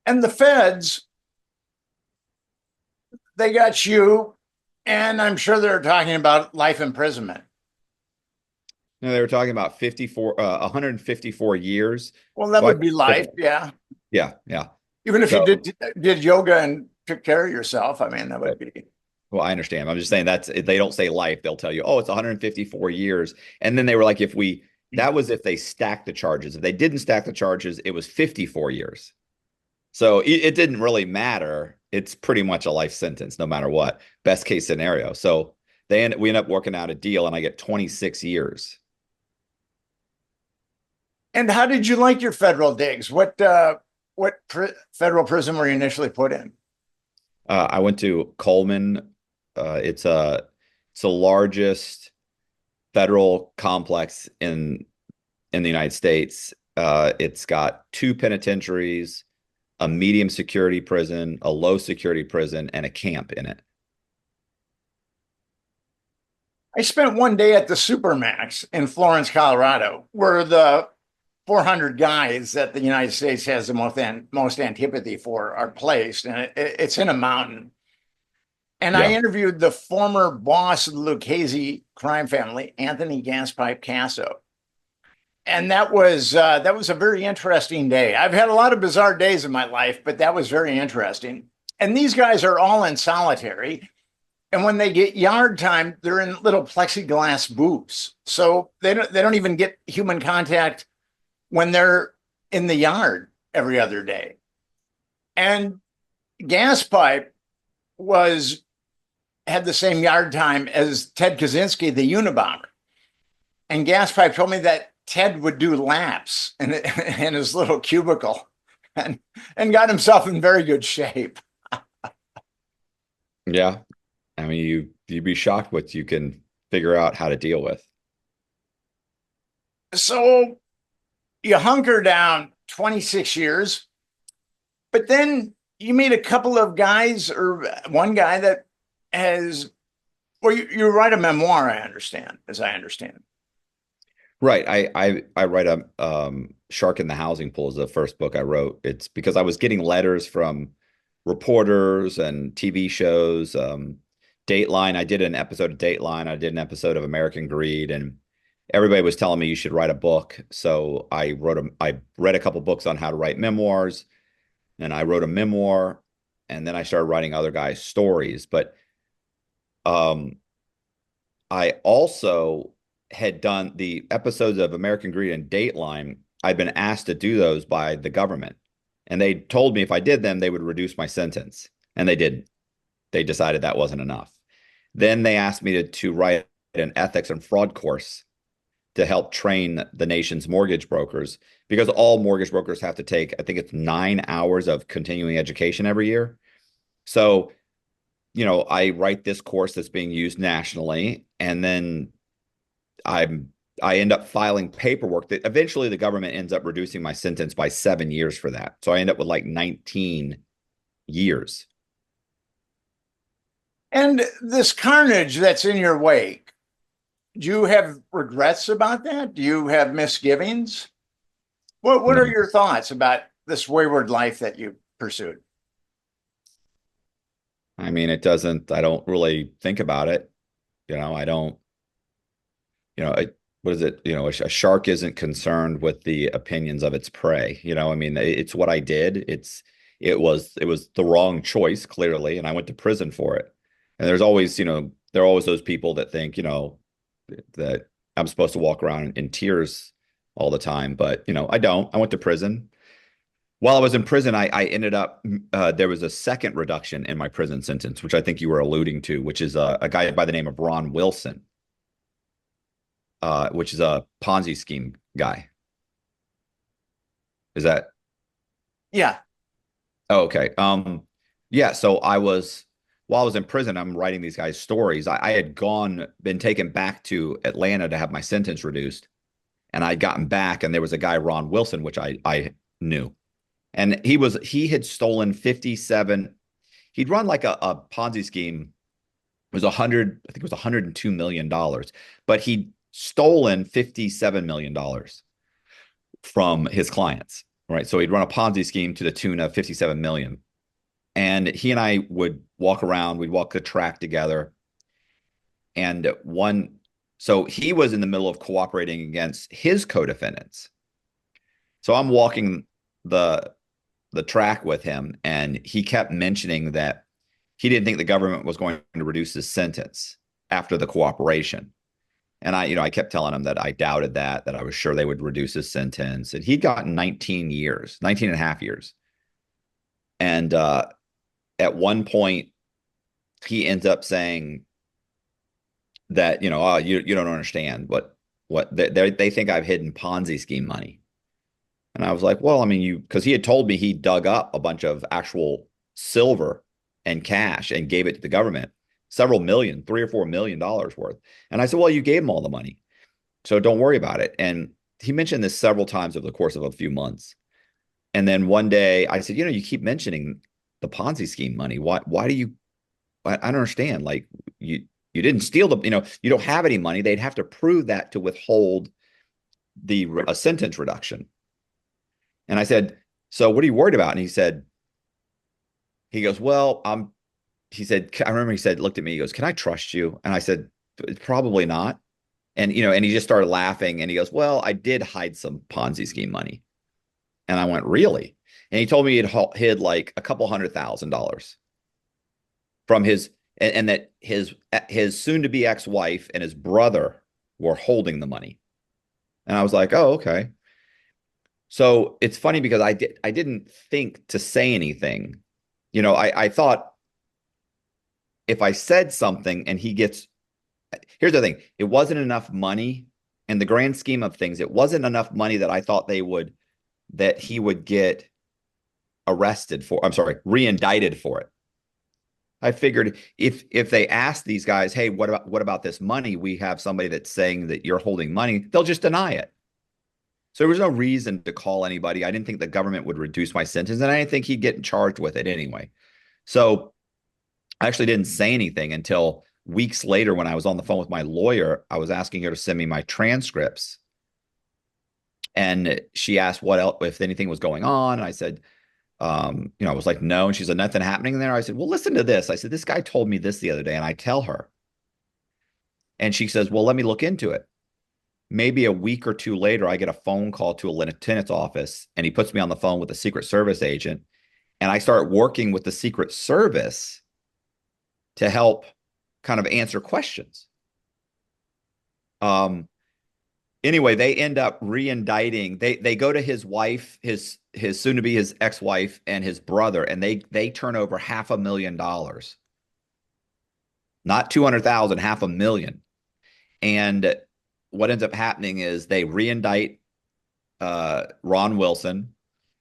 the feds, they got you, and I'm sure they're talking about life imprisonment. No, they were talking about 154 years. Well, that Well, would be life, yeah. yeah, yeah. Even if you So, did yoga and took care of yourself, I mean, that would be. well, I understand. I'm just saying that's they don't say life. They'll tell you, oh, it's 154 years. And then they were like, that was if they stacked the charges. If they didn't stack the charges, it was 54 years. So it didn't really matter. It's pretty much a life sentence, no matter what. Best case scenario. So we end up working out a deal, and I get 26 years. And how did you like your federal digs? Federal prison were you initially put in? I went to Coleman. It's the largest federal complex in the United States. It's got two penitentiaries, a medium security prison, a low security prison, and a camp in it. I spent one day at the Supermax in Florence, Colorado, where the 400 guys that the United States has the most antipathy for are placed, and it's in a mountain. And I Yeah. interviewed the former boss of the Lucchese crime family, Anthony Gaspipe Casso. And that was a very interesting day. I've had a lot of bizarre days in my life, but that was very interesting. And these guys are all in solitary. And when they get yard time, they're in little plexiglass booths. So they don't even get human contact when they're in the yard every other day. And Gaspipe had the same yard time as Ted Kaczynski, the Unabomber. And Gaspipe told me that Ted would do laps in his little cubicle and got himself in very good shape. Yeah. I mean, you'd be shocked what you can figure out how to deal with. So you hunker down 26 years, but then you meet a couple of guys, or one guy that has, well, you write a memoir, as I understand. Right. I write a Shark in the Housing Pool is the first book I wrote. It's because I was getting letters from reporters and TV shows. Dateline. I did an episode of Dateline. I did an episode of American Greed, and everybody was telling me you should write a book. So I read a couple books on how to write memoirs, and I wrote a memoir, and then I started writing other guys' stories. But I also had done the episodes of American Greed and Dateline. I'd been asked to do those by the government, and they told me if I did them, they would reduce my sentence, and they didn't. They decided that wasn't enough. Then they asked me to write an ethics and fraud course to help train the nation's mortgage brokers, because all mortgage brokers have to take, I think it's 9 hours of continuing education every year. So, I write this course that's being used nationally, and then I end up filing paperwork that eventually the government ends up reducing my sentence by 7 years for that. So I end up with like 19 years. And this carnage that's in your wake, do you have regrets about that? Do you have misgivings? What No. are your thoughts about this wayward life that you pursued? I mean, I don't really think about it. I don't, what is it? A shark isn't concerned with the opinions of its prey. I mean, it's what I did. It was the wrong choice, clearly, and I went to prison for it. And there are always those people that think, that I'm supposed to walk around in tears all the time, but I don't. I went to prison. While I was in prison, I ended up there was a second reduction in my prison sentence, which I think you were alluding to, which is a guy by the name of Ron Wilson, which is a Ponzi scheme guy. Is that Yeah. oh, okay? Yeah. So while I was in prison, I'm writing these guys' stories. I had been taken back to Atlanta to have my sentence reduced, and I'd gotten back, and there was a guy, Ron Wilson, which I knew, and he had stolen 57. He'd run like a Ponzi scheme. It was 100, I think it was $102 million, but he'd stolen $57 million from his clients, right? So he'd run a Ponzi scheme to the tune of 57 million. And he and I would walk around, we'd walk the track together. And so he was in the middle of cooperating against his co-defendants. So I'm walking the the track with him, and he kept mentioning that he didn't think the government was going to reduce his sentence after the cooperation. And I kept telling him that I doubted that I was sure they would reduce his sentence. And he'd gotten 19 years, 19 and a half years. And at one point, he ends up saying that, oh, you don't understand what they think I've hidden Ponzi scheme money. And I was like, well, I mean, because he had told me he dug up a bunch of actual silver and cash and gave it to the government, several million, $3 or $4 million worth. And I said, well, you gave him all the money, so don't worry about it. And he mentioned this several times over the course of a few months. And then one day I said, you keep mentioning the Ponzi scheme money. Why do you, I don't understand. Like you didn't steal you don't have any money. They'd have to prove that to withhold a sentence reduction. And I said, so what are you worried about? And he goes, well, he said, I remember he said, looked at me, he goes, can I trust you? And I said, probably not. And, and he just started laughing, and he goes, well, I did hide some Ponzi scheme money. And I went, really? And he told me he'd hid like a couple $100,000 from and that his soon to be ex-wife and his brother were holding the money. And I was like, oh, okay. So it's funny because I didn't think to say anything. I thought if I said something and here's the thing, it wasn't enough money in the grand scheme of things. It wasn't enough money that I thought that he would get re-indicted for it. I figured if they ask these guys, hey, what about this money? We have somebody that's saying that you're holding money, they'll just deny it. So there was no reason to call anybody. I didn't think the government would reduce my sentence, and I didn't think he'd get charged with it anyway. So I actually didn't say anything until weeks later when I was on the phone with my lawyer. I was asking her to send me my transcripts. And she asked what else, if anything was going on. And I said, I was like, no. And she said, nothing happening there. I said, well, listen to this. I said, this guy told me this the other day, and I tell her. And she says, well, let me look into it. Maybe a week or two later, I get a phone call to a lieutenant's office, and he puts me on the phone with a Secret Service agent. And I start working with the Secret Service to help kind of answer questions. Anyway, they end up re-indicting. They go to his wife, his soon to be his ex-wife, and his brother, and they turn over $500,000. Not 200,000, $500,000. And what ends up happening is they re-indict Ron Wilson,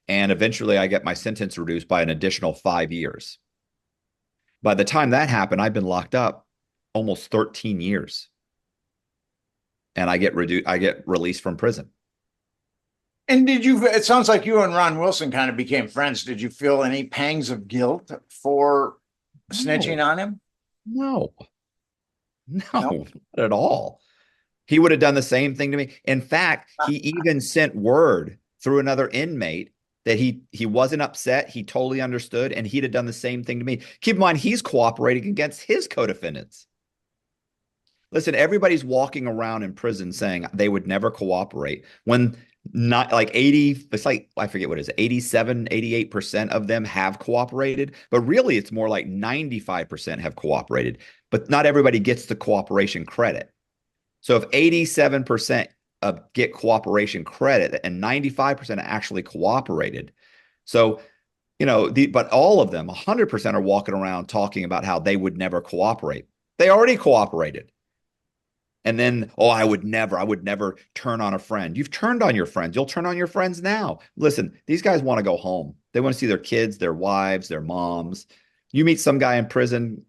and eventually I get my sentence reduced by an additional 5 years. By the time that happened, I've been locked up almost 13 years. And I get released from prison. And it sounds like you and Ron Wilson kind of became friends. Did you feel any pangs of guilt for snitching on him? No, not at all. He would have done the same thing to me. In fact, he even sent word through another inmate that he wasn't upset. He totally understood, and he'd have done the same thing to me. Keep in mind, he's cooperating against his co-defendants. Listen, everybody's walking around in prison saying they would never cooperate when not like 80, it's like, I forget what it is, 87, 88% of them have cooperated, but really it's more like 95% have cooperated, but not everybody gets the cooperation credit. So if 87% get cooperation credit and 95% actually cooperated. So, but all of them, 100% are walking around talking about how they would never cooperate. They already cooperated. And then, oh, I would never turn on a friend. You've turned on your friends. You'll turn on your friends now. Listen, these guys want to go home. They want to see their kids, their wives, their moms. You meet some guy in prison,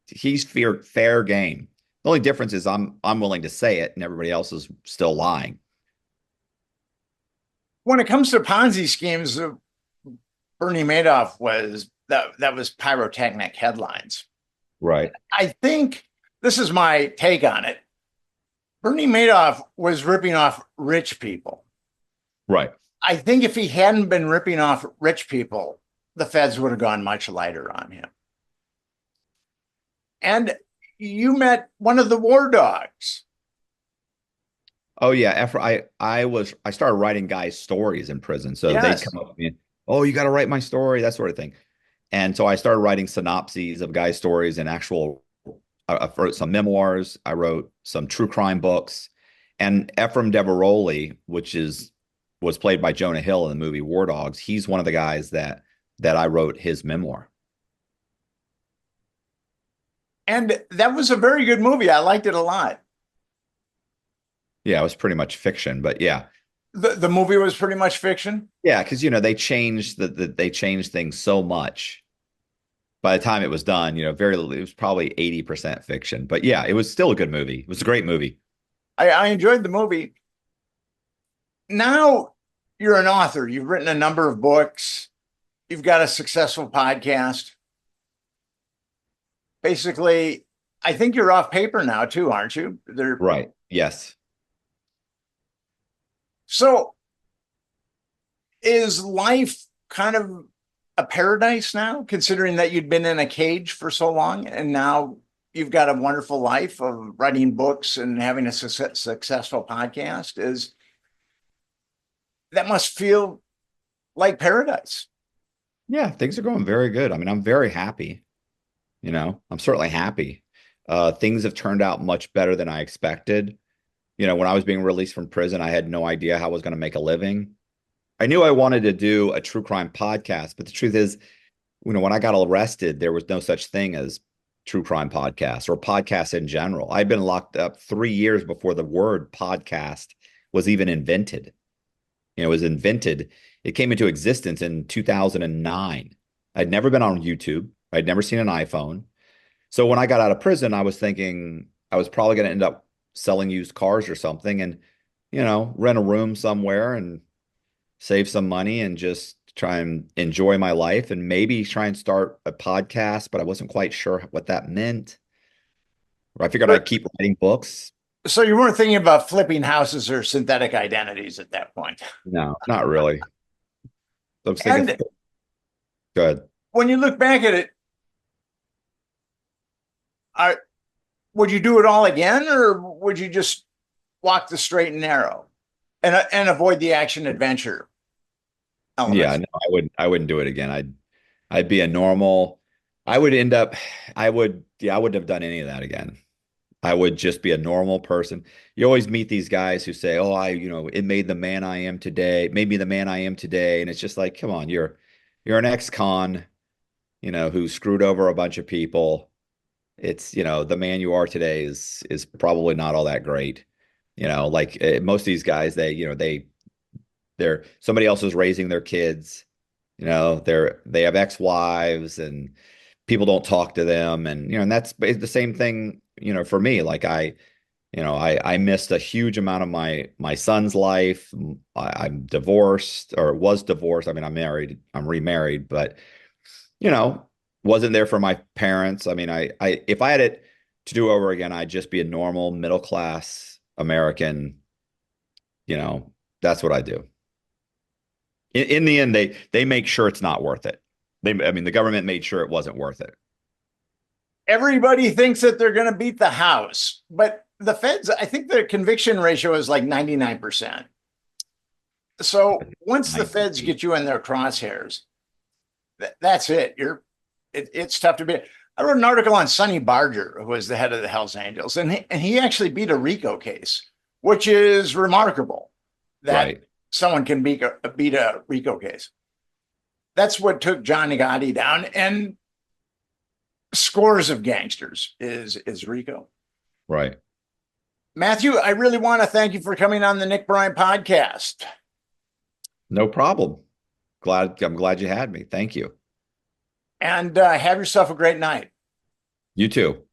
he's fair game. The only difference is I'm willing to say it and everybody else is still lying. When it comes to Ponzi schemes, Bernie Madoff that was pyrotechnic headlines. Right. I think this is my take on it. Bernie Madoff was ripping off rich people. Right. I think if he hadn't been ripping off rich people, the feds would have gone much lighter on him. And you met one of the war dogs. Oh yeah. After I started writing guys' stories in prison. So they'd Yes. come up to me, oh, you got to write my story, that sort of thing. And so I started writing synopses of guys' stories and actual I wrote some memoirs. I wrote some true crime books. And Ephraim Deveroli, was played by Jonah Hill in the movie War Dogs, he's one of the guys that I wrote his memoir. And that was a very good movie. I liked it a lot. Yeah, it was pretty much fiction, but yeah. The movie was pretty much fiction. Yeah, because they changed they changed things so much. By the time it was done, very little, it was probably 80% fiction. But yeah, it was still a good movie. It was a great movie. I enjoyed the movie. Now you're an author. You've written a number of books. You've got a successful podcast. Basically, I think you're off paper now too, aren't you? Right. Yes. So is life kind of a paradise now, considering that you'd been in a cage for so long and now you've got a wonderful life of writing books and having a successful podcast? Is that must feel like paradise? Yeah, things are going very good. I mean, I'm very happy. I'm certainly happy. Things have turned out much better than I expected. When I was being released from prison, I had no idea how I was going to make a living. I knew I wanted to do a true crime podcast, but the truth is, when I got arrested, there was no such thing as true crime podcasts or podcasts in general. I'd been locked up 3 years before the word podcast was even invented. It was invented. It came into existence in 2009. I'd never been on YouTube. I'd never seen an iPhone. So when I got out of prison, I was thinking I was probably going to end up selling used cars or something and, rent a room somewhere and save some money and just try and enjoy my life and maybe try and start a podcast, but I wasn't quite sure what that meant. I figured I'd But keep writing books. so you weren't thinking about flipping houses or synthetic identities at that point. No, not really. I was thinking, And good. when you look back at it, are, would you do it all again, or would you just walk the straight and narrow and avoid the action adventure Yeah, elements? no, I wouldn't do it again. I'd be a normal, I would end up, I wouldn't have done any of that again. I would just be a normal person. You always meet these guys who say, "Oh, it made the man I am today, made me the man I am today." And it's just like, come on, you're an ex-con, who screwed over a bunch of people. It's, the man you are today is probably not all that great. Like most of these guys, they're somebody else is raising their kids. They have ex-wives and people don't talk to them. And that's the same thing, for me. Like I missed a huge amount of my son's life. I'm divorced or was divorced. I mean, I'm remarried, but you know, wasn't there for my parents. I mean, if I had it to do over again, I'd just be a normal middle class American. You know, that's what I do. In the end, they make sure it's not worth it. I mean, the government made sure it wasn't worth it. Everybody thinks that they're going to beat the House, but the feds, I think the conviction ratio is like 99%. So once the feds get you in their crosshairs, that's it. It's tough to beat. I wrote an article on Sonny Barger, who was the head of the Hells Angels, and he actually beat a RICO case, which is remarkable that Right. someone can beat a RICO case. That's what took John Gotti down, and scores of gangsters is RICO. Right. Matthew, I really want to thank you for coming on the Nick Bryant podcast. No problem. I'm glad you had me. Thank you. And have yourself a great night. You too.